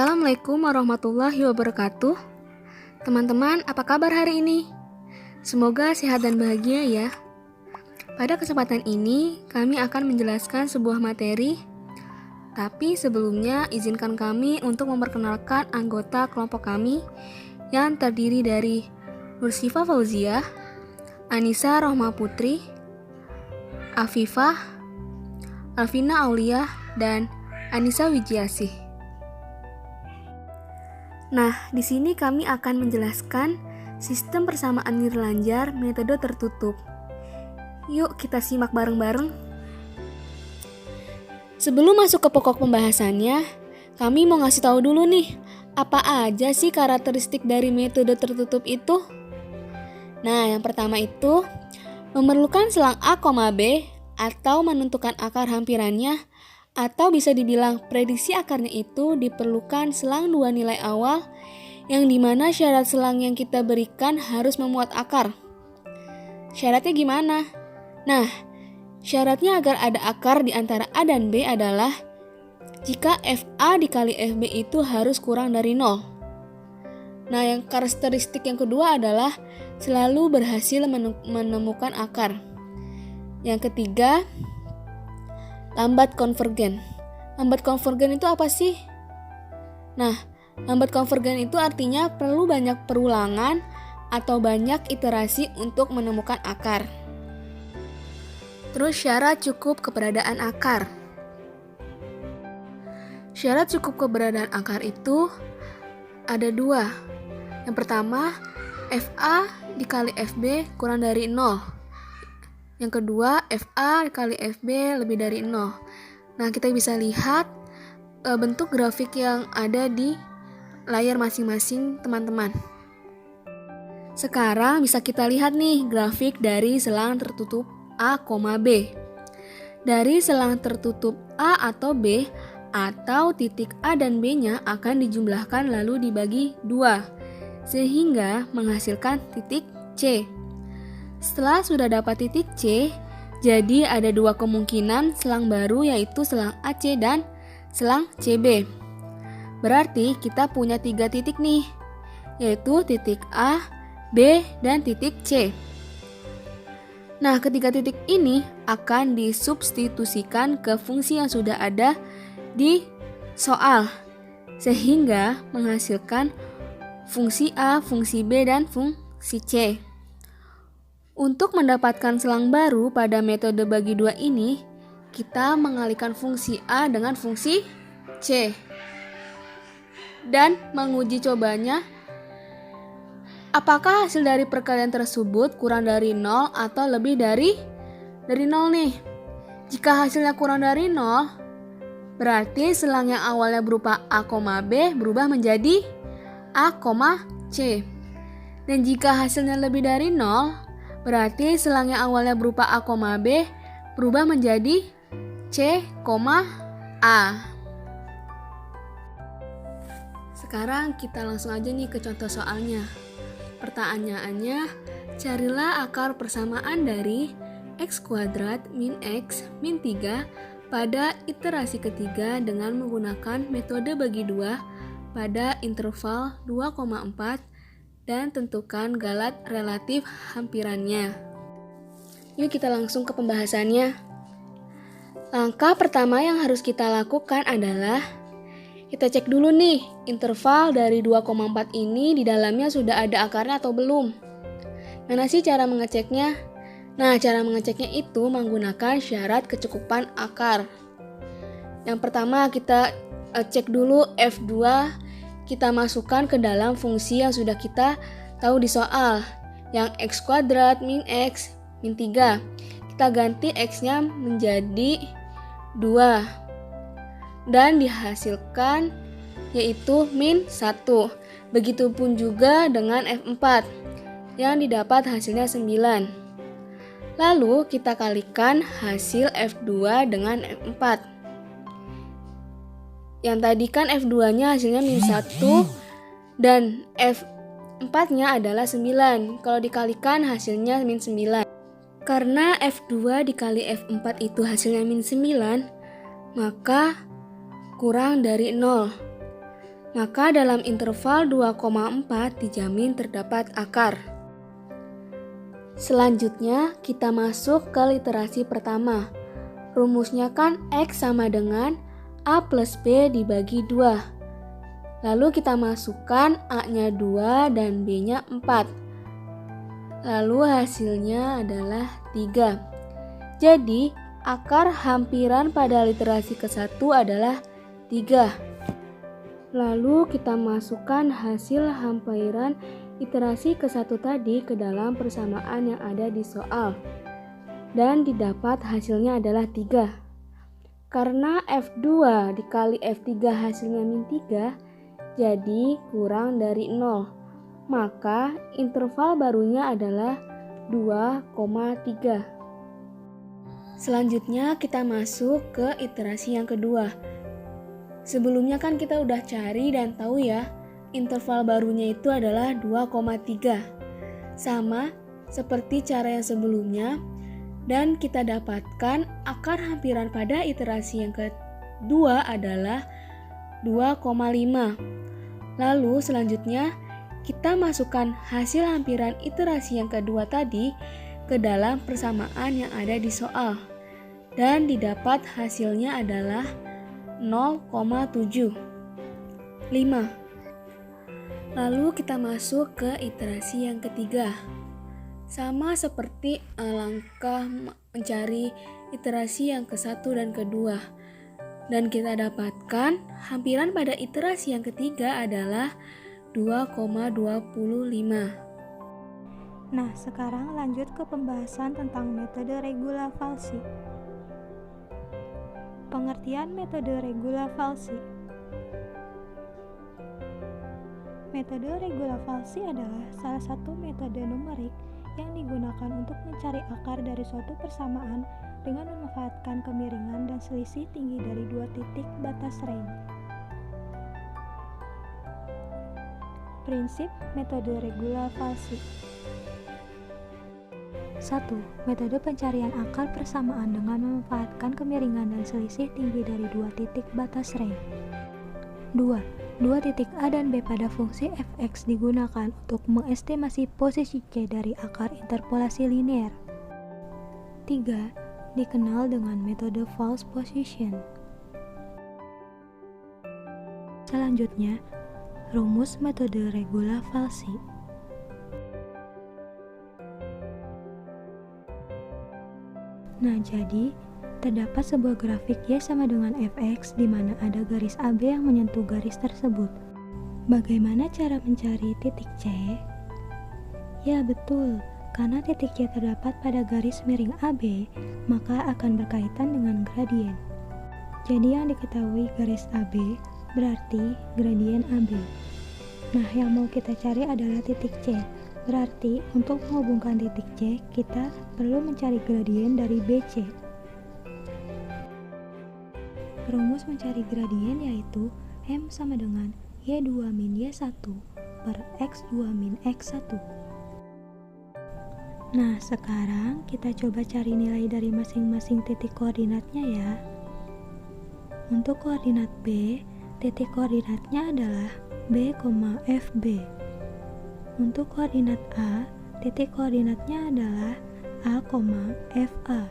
Assalamualaikum warahmatullahi wabarakatuh. Teman-teman, apa kabar hari ini? Semoga sehat dan bahagia ya. Pada kesempatan ini, kami akan menjelaskan sebuah materi. Tapi sebelumnya, izinkan kami untuk memperkenalkan anggota kelompok kami yang terdiri dari Nursyifa Fauziah, Anissa Rohma Putri, Afifah, Alvina Aulia, dan Anissa Wijiasih. Nah, di sini kami akan menjelaskan sistem persamaan nirlanjar metode tertutup. Yuk kita simak bareng-bareng. Sebelum masuk ke pokok pembahasannya, kami mau ngasih tahu dulu nih, apa aja sih karakteristik dari metode tertutup itu? Nah, yang pertama itu memerlukan selang A, B atau menentukan akar hampirannya, atau bisa dibilang prediksi akarnya itu diperlukan selang dua nilai awal yang dimana syarat selang yang kita berikan harus memuat akar. Syaratnya gimana? Nah, syaratnya agar ada akar di antara A dan B adalah jika FA dikali FB itu harus kurang dari 0. Nah, yang karakteristik yang kedua adalah selalu berhasil menemukan akar. Yang ketiga, lambat konvergen. Lambat konvergen itu apa sih? Nah, lambat konvergen itu artinya perlu banyak perulangan atau banyak iterasi untuk menemukan akar. Terus syarat cukup keberadaan akar. Syarat cukup keberadaan akar itu ada dua. Yang pertama, FA dikali FB kurang dari 0. Yang kedua, FA kali FB lebih dari 0. Nah, kita bisa lihat bentuk grafik yang ada di layar masing-masing teman-teman. Sekarang bisa kita lihat nih grafik dari selang tertutup A, B. Dari selang tertutup A atau B, atau titik A dan B-nya akan dijumlahkan lalu dibagi 2, sehingga menghasilkan titik C. Setelah sudah dapat titik C, jadi ada dua kemungkinan selang baru yaitu selang AC dan selang CB. Berarti kita punya 3 titik nih, yaitu titik A, B, dan titik C. Nah, ketiga titik ini akan disubstitusikan ke fungsi yang sudah ada di soal, sehingga menghasilkan fungsi A, fungsi B, dan fungsi C. Untuk mendapatkan selang baru pada metode bagi 2 ini, kita mengalihkan fungsi A dengan fungsi C. Dan menguji cobanya, apakah hasil dari perkalian tersebut kurang dari 0 atau lebih dari 0 nih. Jika hasilnya kurang dari 0, berarti selang yang awalnya berupa A, B berubah menjadi A, C. Dan jika hasilnya lebih dari 0, berarti selang yang awalnya berupa A, B berubah menjadi C, A. Sekarang kita langsung aja nih ke contoh soalnya. Pertanyaannya, carilah akar persamaan dari X kuadrat min X min 3 pada iterasi ketiga dengan menggunakan metode bagi 2 pada interval 2,4 dan tentukan galat relatif hampirannya. Yuk kita langsung ke pembahasannya. Langkah pertama yang harus kita lakukan adalah kita cek dulu nih, interval dari 2,4 ini di dalamnya sudah ada akarnya atau belum. Mana sih cara mengeceknya? Nah, cara mengeceknya itu menggunakan syarat kecukupan akar. Yang pertama kita cek dulu F2, kita masukkan ke dalam fungsi yang sudah kita tahu di soal, yang X kuadrat min X min 3. Kita ganti X-nya menjadi 2 dan dihasilkan yaitu min 1. Begitupun juga dengan F4 yang didapat hasilnya 9. Lalu kita kalikan hasil F2 dengan F4. Yang tadi kan F2-nya hasilnya min 1 dan F4-nya adalah 9. Kalau dikalikan hasilnya min 9. Karena F2 dikali F4 itu hasilnya min 9, maka kurang dari 0. Maka dalam interval 2,4 dijamin terdapat akar. Selanjutnya kita masuk ke literasi pertama. Rumusnya kan X sama dengan A plus B dibagi 2. Lalu kita masukkan A-nya 2 dan B-nya 4. Lalu hasilnya adalah 3. Jadi akar hampiran pada literasi ke-1 adalah 3. Lalu kita masukkan hasil hampiran iterasi ke-1 tadi ke dalam persamaan yang ada di soal. Dan didapat hasilnya adalah 3. Karena F2 dikali F3 hasilnya min 3, jadi kurang dari 0. Maka interval barunya adalah 2,3. Selanjutnya kita masuk ke iterasi yang kedua. Sebelumnya kan kita udah cari dan tahu ya, interval barunya itu adalah 2,3. Sama seperti cara yang sebelumnya, dan kita dapatkan akar hampiran pada iterasi yang kedua adalah 2,5. Lalu selanjutnya kita masukkan hasil hampiran iterasi yang kedua tadi ke dalam persamaan yang ada di soal. Dan didapat hasilnya adalah 0,75. Lalu kita masuk ke iterasi yang ketiga. Sama seperti langkah mencari iterasi yang ke-1 dan kedua. Dan kita dapatkan hampiran pada iterasi yang ketiga adalah 2,25. Nah, sekarang lanjut ke pembahasan tentang metode regula falsi. Pengertian metode regula falsi. Metode regula falsi adalah salah satu metode numerik yang digunakan untuk mencari akar dari suatu persamaan dengan memanfaatkan kemiringan dan selisih tinggi dari dua titik batas range. Prinsip metode regula falsi. 1. Metode pencarian akar persamaan dengan memanfaatkan kemiringan dan selisih tinggi dari dua titik batas range. 2. Dua titik A dan B pada fungsi fx digunakan untuk mengestimasi posisi C dari akar interpolasi linear. 3. Dikenal dengan metode false position. Selanjutnya, rumus metode regula falsi. Nah, jadi terdapat sebuah grafik Y sama dengan Fx di mana ada garis AB yang menyentuh garis tersebut. Bagaimana cara mencari titik C? Ya, betul. Karena titik C terdapat pada garis miring AB, maka akan berkaitan dengan gradien. Jadi yang diketahui garis AB berarti gradien AB. Nah, yang mau kita cari adalah titik C. Berarti untuk menghubungkan titik C, kita perlu mencari gradien dari BC. Rumus mencari gradien yaitu M sama dengan Y2 min Y1 per X2 min X1. Nah, sekarang kita coba cari nilai dari masing-masing titik koordinatnya ya. Untuk koordinat B, titik koordinatnya adalah B, FB. Untuk koordinat A, titik koordinatnya adalah A, FA.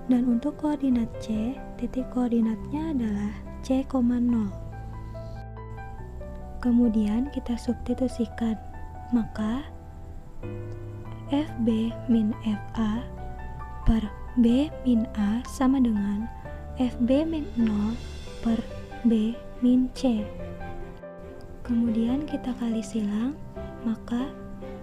Dan untuk koordinat C, titik koordinatnya adalah C, 0. Kemudian kita substitusikan, maka FB min FA per B min A sama dengan FB min 0 per B min C. Kemudian kita kali silang, maka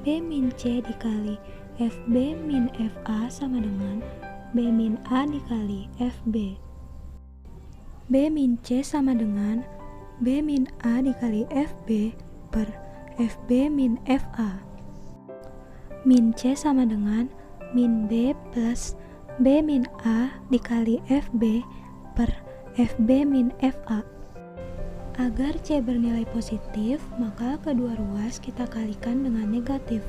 B min C dikali FB min FA sama dengan B min A dikali FB. B min C sama dengan B min A dikali FB per FB min FA. Min C sama dengan min B plus B min A dikali FB per FB min FA. Agar C bernilai positif, maka kedua ruas kita kalikan dengan negatif.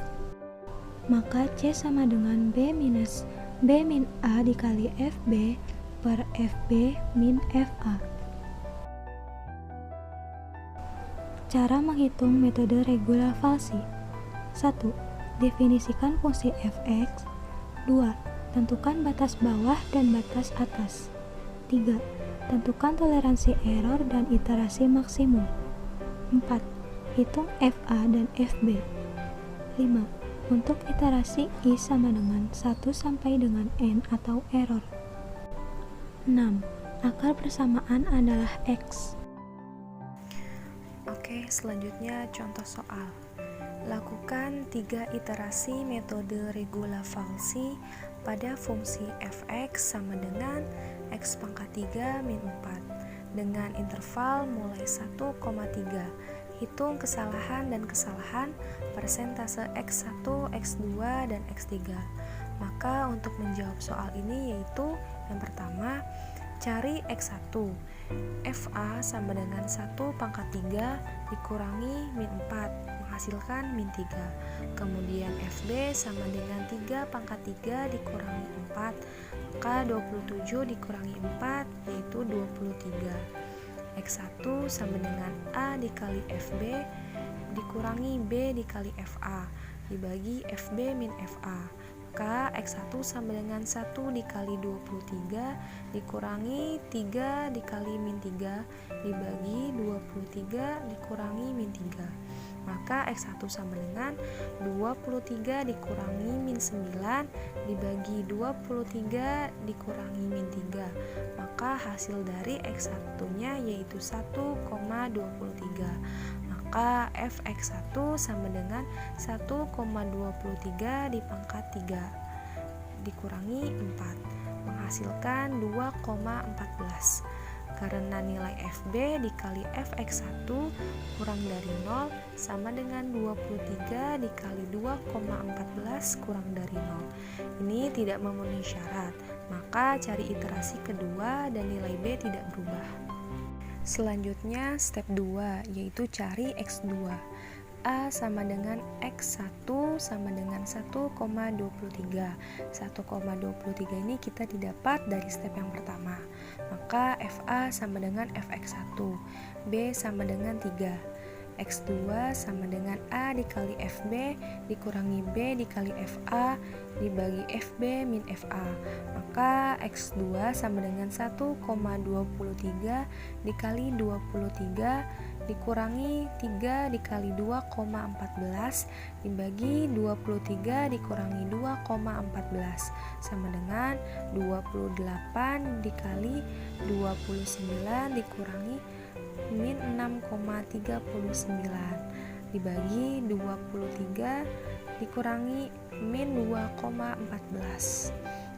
Maka C sama dengan B minus B min A dikali FB per FB min FA. Cara menghitung metode regula falsi. 1. Definisikan fungsi f(x). 2. Tentukan batas bawah dan batas atas. 3. Tentukan toleransi error dan iterasi maksimum. 4. Hitung FA dan FB. 5. Untuk iterasi I sama dengan 1 sampai dengan N atau error. 6. Akar persamaan adalah X. Oke, selanjutnya contoh soal. Lakukan 3 iterasi metode regula falsi pada fungsi f(x) sama dengan x pangkat 3 min 4 dengan interval mulai 1,3. Hitung kesalahan dan kesalahan persentase x1, x2, dan x3. Maka untuk menjawab soal ini yaitu yang pertama, cari x1. FA sama dengan 1 pangkat 3 dikurangi min 4 menghasilkan min 3. Kemudian FB sama dengan 3 pangkat 3 dikurangi 4, maka 27 dikurangi 4 yaitu 23. X1 sama dengan A dikali FB dikurangi B dikali FA dibagi FB min FA. Maka X1 sama dengan 1 dikali 23 dikurangi 3 dikali min 3 dibagi 23 dikurangi min 3. Maka X1 sama dengan 23 dikurangi min 9 dibagi 23 dikurangi min 3. Maka hasil dari X1 nya yaitu 1,23. Maka fx1 sama dengan 1,23 dipangkat 3 dikurangi 4 menghasilkan 2,14. Karena nilai fb dikali fx1 kurang dari 0 sama dengan 23 dikali 2,14 kurang dari 0. Ini tidak memenuhi syarat, maka cari iterasi kedua dan nilai b tidak berubah. Selanjutnya step 2 yaitu cari x2. A sama dengan x1 sama dengan 1,23. 1,23 ini kita didapat dari step yang pertama. Maka FA sama dengan fx1. B sama dengan 3. X2 sama dengan A dikali FB dikurangi B dikali FA dibagi FB min FA. Maka X2 sama dengan 1,23 dikali 23 dikurangi 3 dikali 2,14 dibagi 23 dikurangi 2,14 sama dengan 28 dikali 29 dikurangi min 6,39 dibagi 23 dikurangi min 2,14.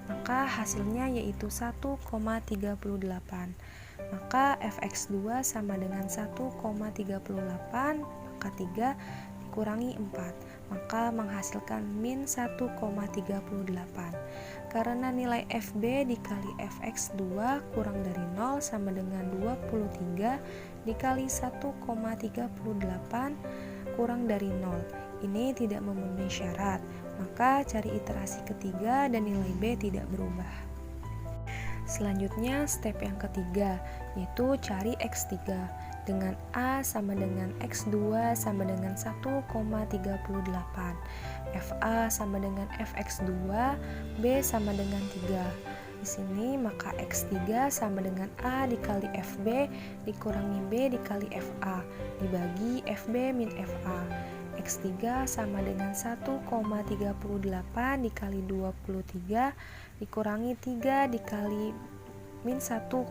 Maka hasilnya yaitu 1,38. Maka fx2 sama dengan 1,38 maka 3 dikurangi 4, maka menghasilkan min 1,38. Karena nilai fb dikali fx2 kurang dari 0 sama dengan 23 dikali 1,38 kurang dari 0. Ini tidak memenuhi syarat, maka cari iterasi ketiga dan nilai b tidak berubah. Selanjutnya step yang ketiga yaitu cari x3 dengan A sama dengan x2 sama dengan 1,38, FA sama dengan fx2, B sama dengan 3. Di sini maka x3 sama dengan A dikali FB dikurangi B dikali FA dibagi FB min FA. X3 sama dengan 1,38 dikali 23 dikurangi 3 dikali min 1,38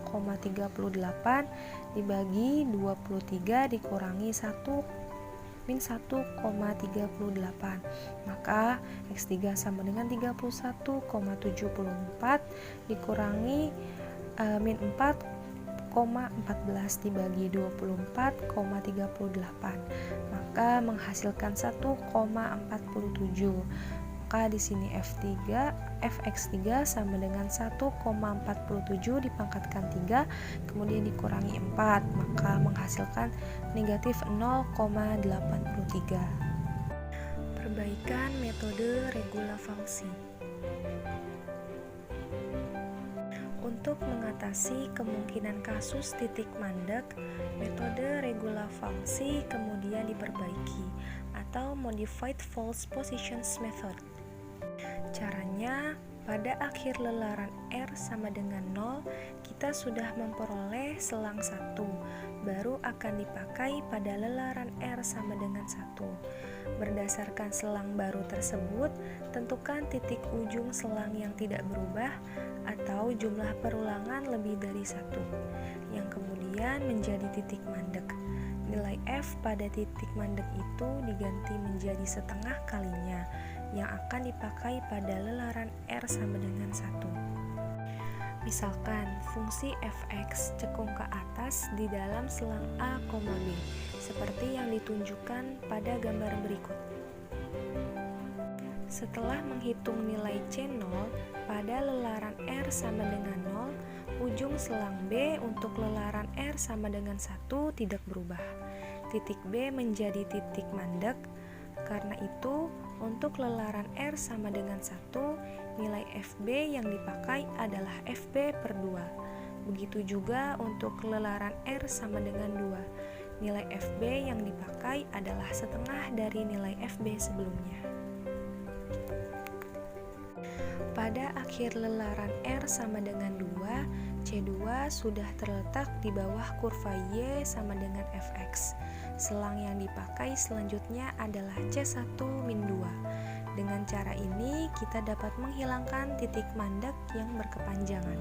dibagi 23 dikurangi 1 min 1,38. Maka X3 sama dengan 31,74 dikurangi min 4,14 dibagi 24,38, maka menghasilkan 1,47. Maka di sini fx3 sama dengan 1,47 dipangkatkan 3 kemudian dikurangi 4, maka menghasilkan negatif 0,83. Perbaikan metode regula falsi. Untuk mengatasi kemungkinan kasus titik mandek, metode regula falsi kemudian diperbaiki atau modified false positions method. Caranya, pada akhir lelaran R sama dengan 0, kita sudah memperoleh selang 1, baru akan dipakai pada lelaran R sama dengan 1. Berdasarkan selang baru tersebut, tentukan titik ujung selang yang tidak berubah atau jumlah perulangan lebih dari 1, yang kemudian menjadi titik mandek. Nilai F pada titik mandek itu diganti menjadi setengah kalinya, yang akan dipakai pada lelaran R sama dengan 1. Misalkan, fungsi fx cekung ke atas di dalam selang A, B, seperti yang ditunjukkan pada gambar berikut. Setelah menghitung nilai C0 pada lelaran R sama dengan 0, ujung selang B untuk lelaran R sama dengan 1 tidak berubah. Titik B menjadi titik mandek. Karena itu, untuk lelaran R sama dengan 1, nilai FB yang dipakai adalah FB per 2. Begitu juga untuk lelaran R sama dengan 2. Nilai FB yang dipakai adalah setengah dari nilai FB sebelumnya. Pada akhir lelaran R sama dengan 2, C2 sudah terletak di bawah kurva Y sama dengan Fx. Selang yang dipakai selanjutnya adalah C1-2. Dengan cara ini, kita dapat menghilangkan titik mandek yang berkepanjangan.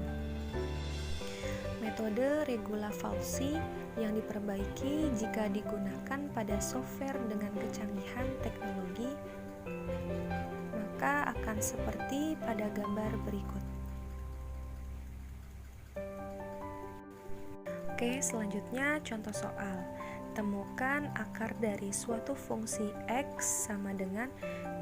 Metode regula falsi yang diperbaiki jika digunakan pada software dengan kecanggihan teknologi, maka akan seperti pada gambar berikut. Oke, selanjutnya contoh soal. Temukan akar dari suatu fungsi x sama dengan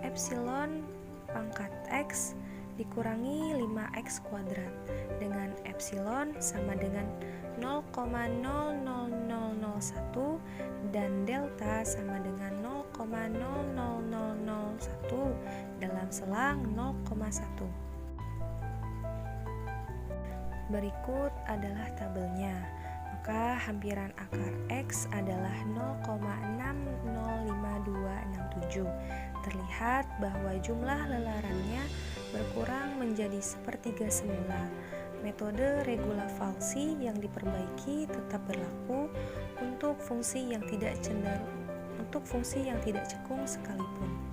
epsilon pangkat x dikurangi 5x kuadrat dengan epsilon sama dengan 0,00001 dan delta sama dengan 0,00001 dalam selang 0,1. Berikut adalah tabelnya. Maka hampiran akar X adalah 0,605267. Terlihat bahwa jumlah lelarannya berkurang menjadi sepertiga semula. Metode regula falsi yang diperbaiki tetap berlaku untuk fungsi yang tidak cekung sekalipun.